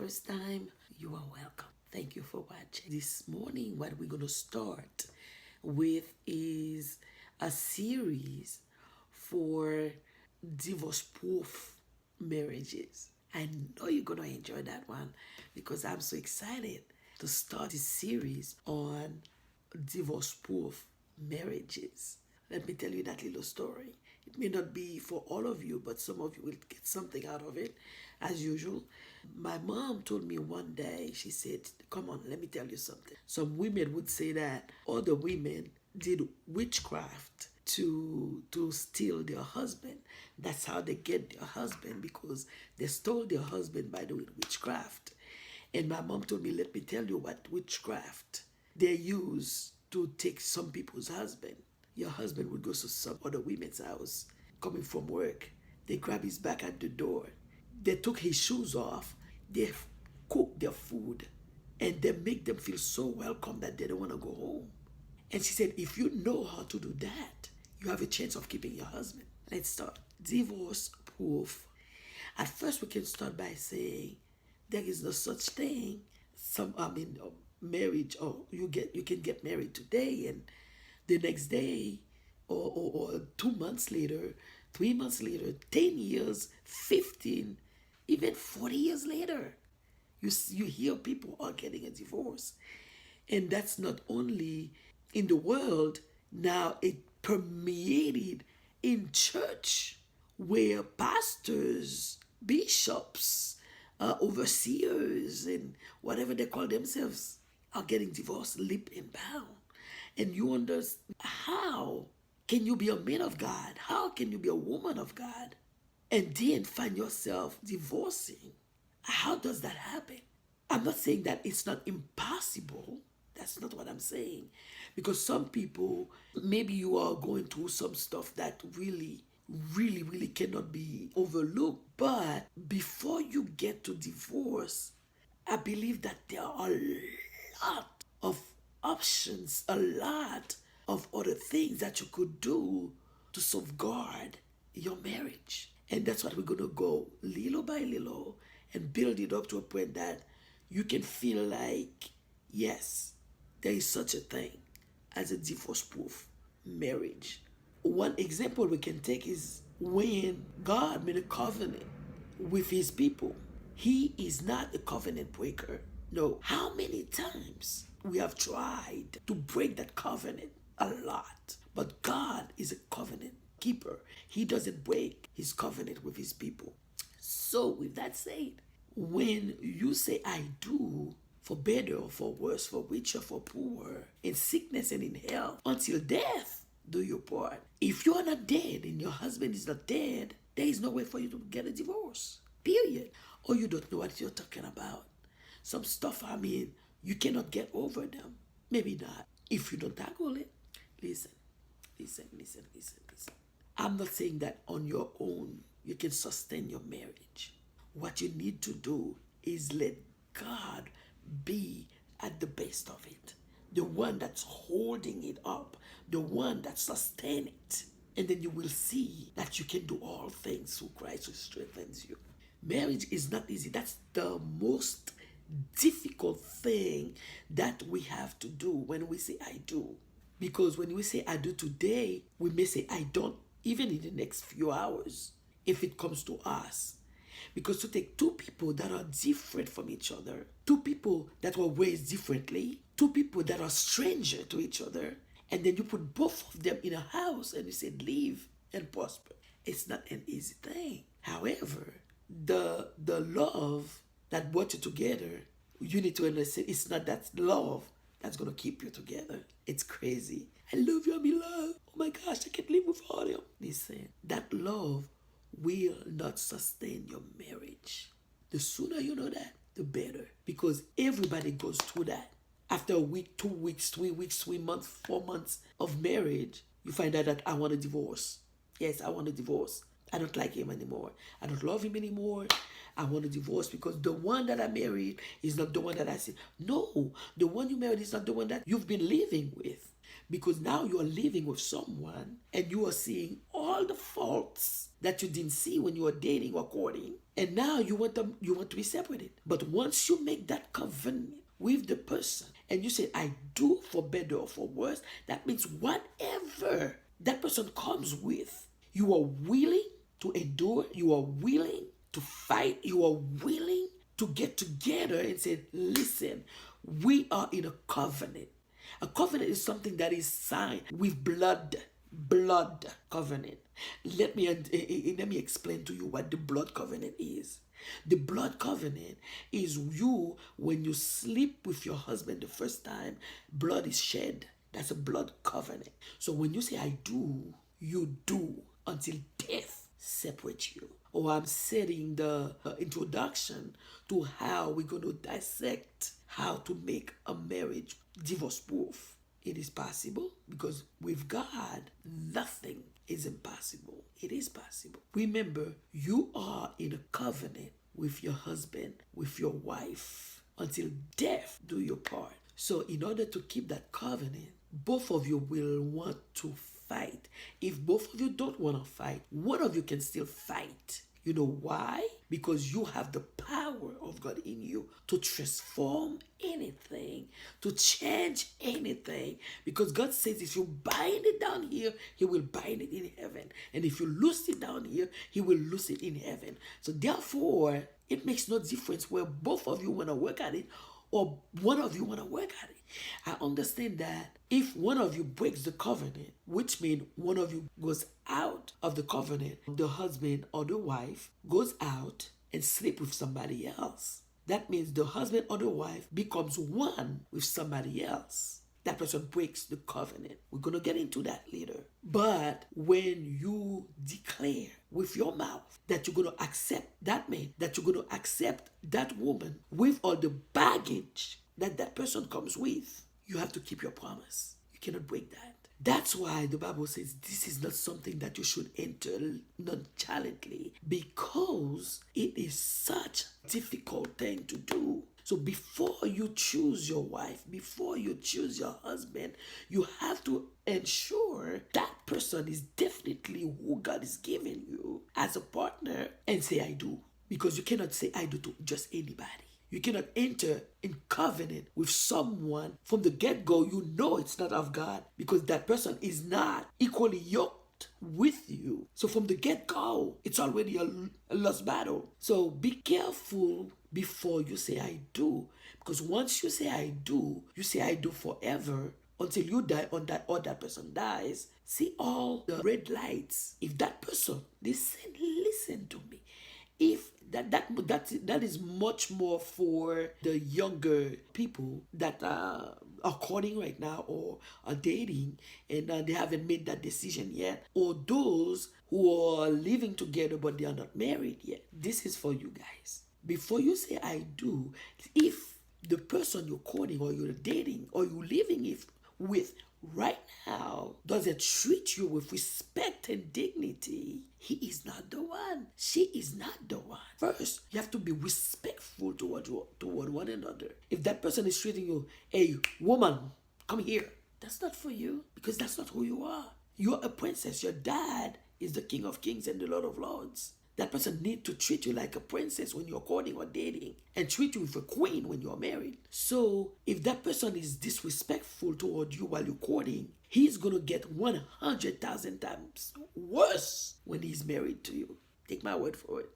first time, you are welcome. Thank you for watching. This morning, what we're going to start with is a series for divorce proof marriages. I know you're going to enjoy that one because I'm so excited to start this series on divorce proof marriages. Let me tell you that little story. It may not be for all of you, but some of you will get something out of it, as usual. My mom told me one day, she said, come on, let me tell you something. Some women would say that other women did witchcraft to steal their husband. That's how they get their husband, because they stole their husband by doing witchcraft. And my mom told me, let me tell you what witchcraft they use to take some people's husband. Your husband would go to some other women's house coming from work. They grab his back at the door. They took his shoes off. They cook their food. And they make them feel so welcome that they don't want to go home. And she said, if you know how to do that, you have a chance of keeping your husband. Let's start. Divorce proof. At first, we can start by saying there is no such thing. Marriage, or you can get married today and the next day, or 2 months later, 3 months later, 10 years, 15, even 40 years later, you hear people are getting a divorce. And that's not only in the world, now it permeated in church, where pastors, bishops, overseers, and whatever they call themselves are getting divorced lip and bound. And you wonder, how can you be a man of God? How can you be a woman of God and then find yourself divorcing? How does that happen? I'm not saying that it's not impossible. That's not what I'm saying. Because some people, maybe you are going through some stuff that really, really, really cannot be overlooked. But before you get to divorce, I believe that there are a lot of options, a lot of other things that you could do to safeguard your marriage. And that's what we're going to go little by little and build it up to a point that you can feel like, yes, there is such a thing as a divorce-proof marriage. One example we can take is when God made a covenant with his people. He is not a covenant breaker. No. How many times we have tried to break that covenant? A lot. But God is a covenant keeper. He doesn't break his covenant with his people. So with that said, when you say I do, for better or for worse, for richer, for poorer, in sickness and in health, until death do your part. If you are not dead and your husband is not dead, there is no way for you to get a divorce. Period. Or you don't know what you're talking about. Some stuff, you cannot get over them. Maybe not. If you don't tackle it, listen. I'm not saying that on your own you can sustain your marriage. What you need to do is let God be at the base of it. The one that's holding it up. The one that sustains it. And then you will see that you can do all things through Christ who strengthens you. Marriage is not easy. That's the most difficult thing that we have to do when we say I do. Because when we say I do today, we may say I don't even in the next few hours if it comes to us. Because to take two people that are different from each other, two people that were raised differently, two people that are stranger to each other, and then you put both of them in a house and you say live and prosper. It's not an easy thing. However, the love that brought you together, you need to understand it's not that love that's going to keep you together. It's crazy. I love you, I'm in love. Oh my gosh, I can't live without him. Listen, that love will not sustain your marriage. The sooner you know that, the better. Because everybody goes through that. After a week, 2 weeks, 3 weeks, 3 months, 4 months of marriage, you find out that I want a divorce. Yes, I want a divorce. I don't like him anymore. I don't love him anymore. I want a divorce because the one that I married is not the one that I see. No, the one you married is not the one that you've been living with. Because now you are living with someone and you are seeing all all the faults that you didn't see when you were dating or courting, and now you want to be separated. But once you make that covenant with the person and you say, I do for better or for worse, that means whatever that person comes with, you are willing to endure, you are willing to fight, you are willing to get together and say, listen, we are in a covenant. A covenant is something that is signed with blood. Blood covenant. Let me explain to you what the blood covenant is. The blood covenant is you, when you sleep with your husband the first time, blood is shed. That's a blood covenant. So when you say I do, you do until death separates you. Or I'm setting the introduction to how we're going to dissect how to make a marriage divorce proof. It is possible because with God, nothing is impossible. It is possible. Remember, you are in a covenant with your husband, with your wife, until death do your part. So in order to keep that covenant, both of you will want to fight. If both of you don't want to fight, one of you can still fight. You know why? Because you have the power of God in you to transform anything, to change anything. Because God says if you bind it down here, He will bind it in heaven. And if you loose it down here, He will loose it in heaven. So therefore, it makes no difference where both of you want to work at it or one of you want to work at it. I understand that if one of you breaks the covenant, which means one of you goes out of the covenant, the husband or the wife goes out and sleep with somebody else. That means the husband or the wife becomes one with somebody else. That person breaks the covenant. We're going to get into that later. But when you declare with your mouth that you're going to accept that man, that you're going to accept that woman with all the baggage that that person comes with, you have to keep your promise. You cannot break that. That's why the Bible says this is not something that you should enter nonchalantly, because it is such a difficult thing to do. So before you choose your wife, before you choose your husband, you have to ensure that person is definitely who God is giving you as a partner, and say I do. Because you cannot say I do to just anybody. You cannot enter in covenant with someone from the get-go. You know it's not of God, because that person is not equally yoked with you. So from the get-go, it's already a lost battle. So be careful before you say I do. Because once you say I do forever until you die or that person dies. See all the red lights. If that person, listen to me. If that is much more for the younger people that are courting right now or are dating and they haven't made that decision yet, or those who are living together but they are not married yet. This is for you guys. Before you say I do, if the person you're courting or you're dating or you're living with right now doesn't treat you with respect and dignity, he is not the one. She is not the one. First, you have to be respectful toward one another. If that person is treating you, hey, woman, come here, that's not for you, because that's not who you are. You're a princess. Your dad is the King of Kings and the Lord of Lords. That person needs to treat you like a princess when you're courting or dating, and treat you with a queen when you're married. So if that person is disrespectful toward you while you're courting, he's going to get 100,000 times worse when he's married to you. Take my word for it.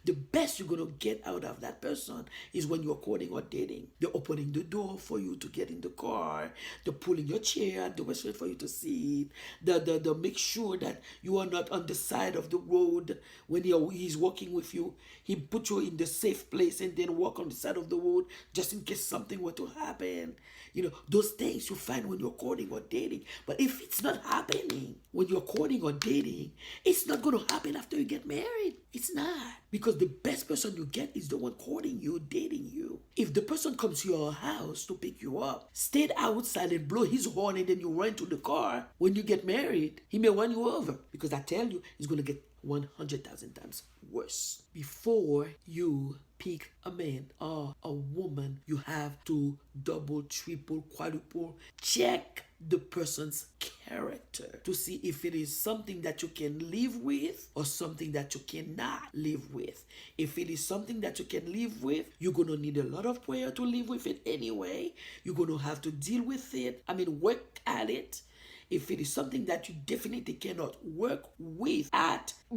The best you're going to get out of that person is when you're courting or dating. They're opening the door for you to get in the car. They're pulling your chair at the restaurant for you to sit. They'll make sure that you are not on the side of the road when he's walking with you. He put you in the safe place and then walk on the side of the road just in case something were to happen. You know, those things you find when you're courting or dating. But if it's not happening when you're courting or dating, it's not going to happen after you get married. It's not. Because the best person you get is the one courting you, dating you. If the person comes to your house to pick you up, stayed outside and blow his horn and then you run to the car, when you get married, he may run you over. Because I tell you, he's going to get 100,000 times worse. Before you pick a man or a woman, you have to double, triple, quadruple check the person's character to see if it is something that you can live with or something that you cannot live with. If it is something that you can live with, you're going to need a lot of prayer to live with it anyway. You're going to have to deal with it. Work at it. If it is something that you definitely cannot work with,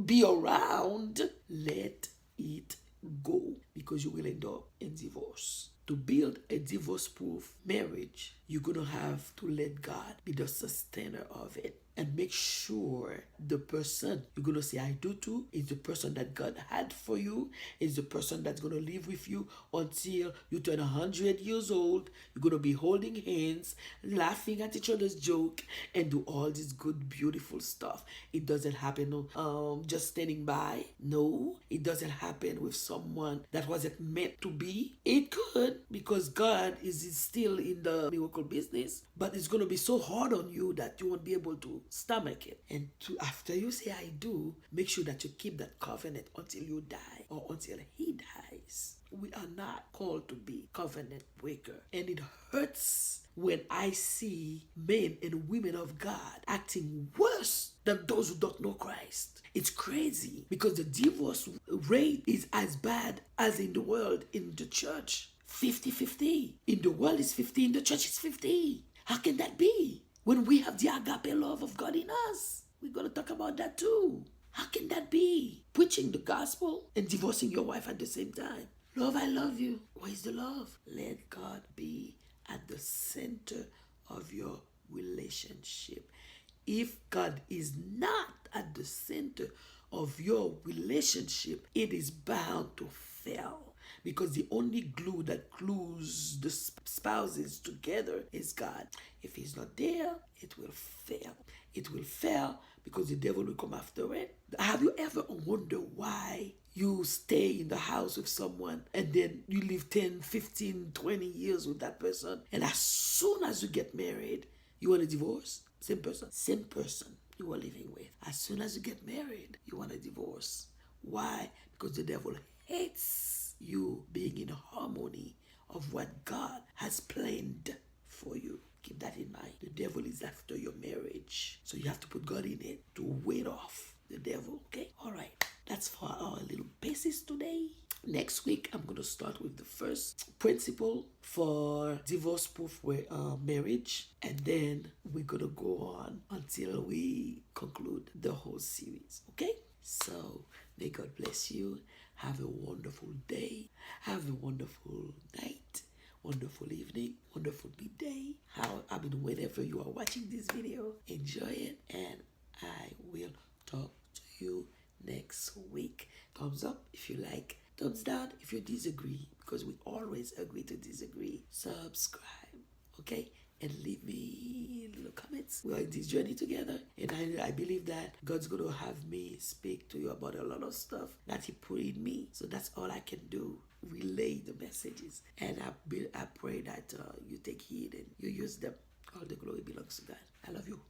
be around, let it go, because you will end up in divorce. To build a divorce-proof marriage, you're going to have to let God be the sustainer of it. And make sure the person you're going to say I do to is the person that God had for you, is the person that's going to live with you until you turn 100 years old. You're going to be holding hands, laughing at each other's joke, and do all this good, beautiful stuff. It doesn't happen just standing by. No, it doesn't happen with someone that wasn't meant to be. It could, because God is still in the miracle business, but it's going to be so hard on you that you won't be able to stomach it. And after you say I do, make sure that you keep that covenant until you die or until he dies. We are not called to be covenant breaker. And it hurts when I see men and women of God acting worse than those who don't know Christ. It's crazy, because the divorce rate is as bad as in the world, in the church. 50-50. In the world it's 50, in the church it's 50. How can that be? When we have the agape love of God in us, we're going to talk about that too. How can that be? Preaching the gospel and divorcing your wife at the same time. Love, I love you. Where's the love? Let God be at the center of your relationship. If God is not at the center of your relationship, it is bound to fail. Because the only glue that glues the spouses together is God. If he's not there, it will fail. It will fail because the devil will come after it. Have you ever wondered why you stay in the house with someone and then you live 10, 15, 20 years with that person, and as soon as you get married, you want a divorce? Same person you were living with. As soon as you get married, you want a divorce. Why? Because the devil hates you being in harmony of what God has planned for you. Keep that in mind. The devil is after your marriage, so you have to put God in it to ward off the devil. Okay? All right. That's for our little basis today. Next week, I'm going to start with the first principle for divorce-proof marriage, and then we're going to go on until we conclude the whole series. Okay? So, may God bless you. Have a wonderful day. Have a wonderful night. Wonderful evening. Wonderful midday. Whenever you are watching this video, enjoy it. And I will talk to you next week. Thumbs up if you like. Thumbs down if you disagree. Because we always agree to disagree. Subscribe. Okay? And leave me little comments. We're in this journey together, and I believe that God's going to have me speak to you about a lot of stuff that he put in me. So that's all I can do, relay the messages. And I pray that you take heed and you use them. All the glory belongs to God. I love you.